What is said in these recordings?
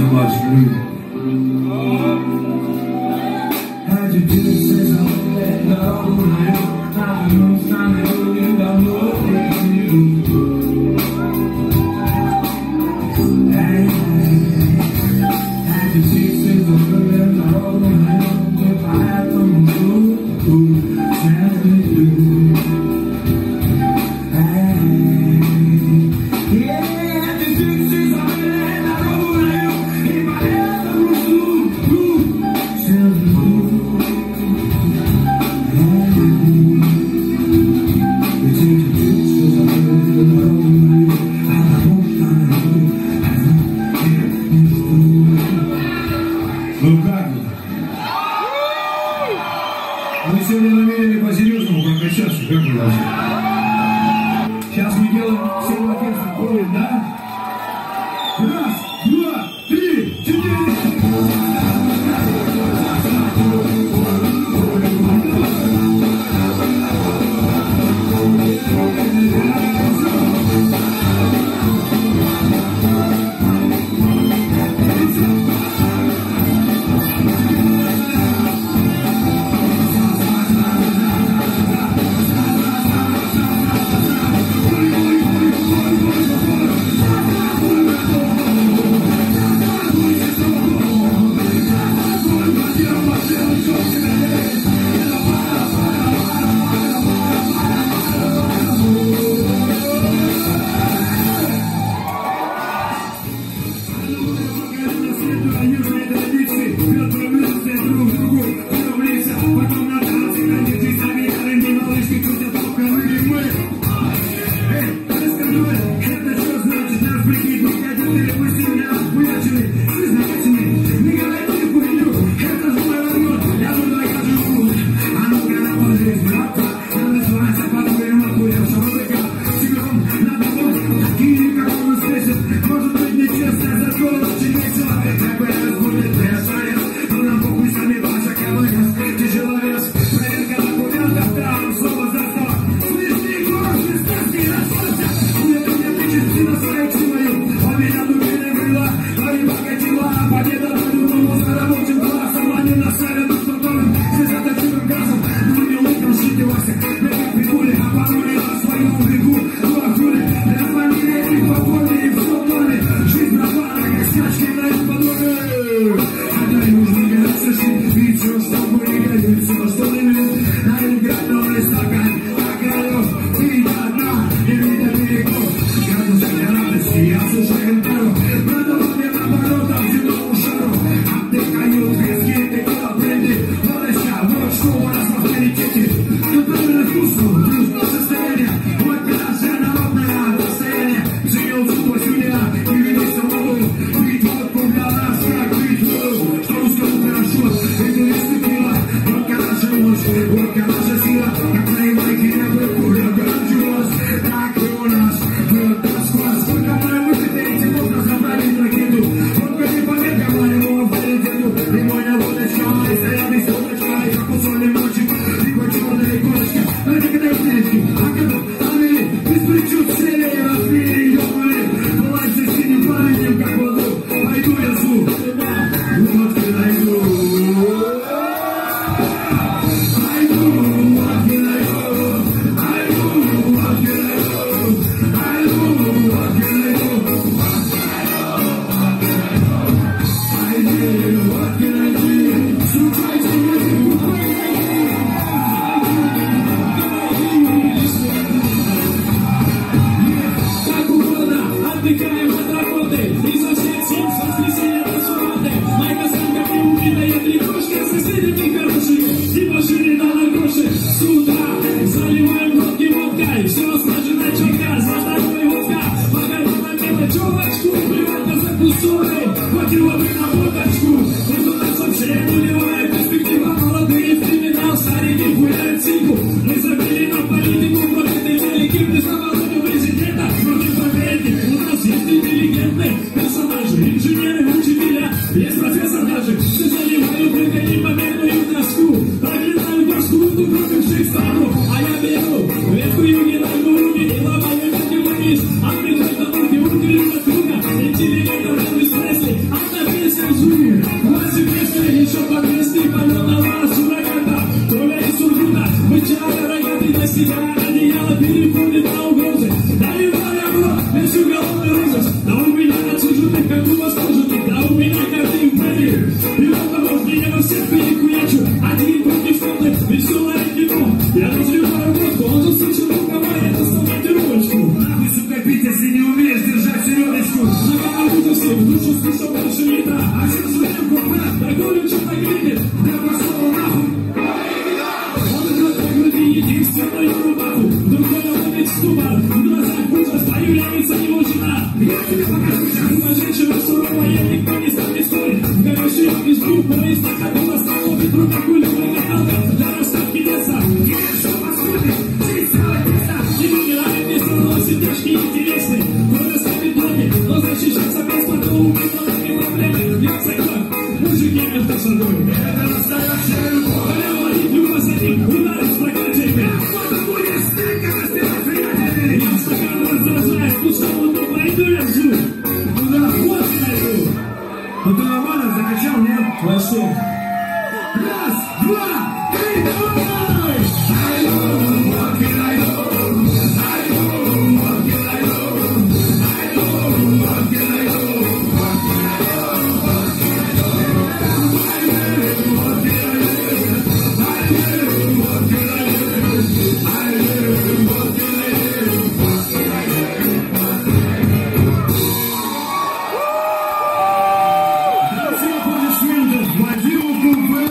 so much blue. How'd you do it since I let go? I don't know, you don't know what they can do. Hey, how'd you do it since I let go? If I had them to tell me to. Ну как вот? Мы сегодня намерены по-серьезному прокачаться, как вы вообще? Сейчас мы делаем все в оркестре, кровь, да? Раз, два, три, четыре! Есть профессор даже, ты заливаю прыгай по меду и в доску. Проклинаю башку, ты пропивший стану. А я беру ветку юги на губи и ломаю ветки вниз. А приход на руки, угли на круга. Интеллигентов Элвис Пресли, а на Пуску, поезд на ходу остановит, рука кулевая накалка для расставки леса. Еще посмотрим, здесь целая песня. Не выбирает место, носит тяжкие и интересные. Кто-то ставит ноги, но защищаться без подруг. И проблемы, бьется кровь, мужики между собой. Это настоящая любовь. Коля ловит люба за ним, ударит в проклятие. Вот будешь ты, как распевать приятели. Я в стакан раздражает, пустому, но пойду я жду. Куда вот найду. Ну ты нормально закачал, нет? Вообще. Раз, два, три, давай! I know, what can I do? I know, what can I do? I know, what can I do? What can I do? What can I do? I know, what can I do? I know, what can I do? I know, what can I do? What can I do? Дайте аплодисментов Вадиму Купе!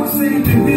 Sing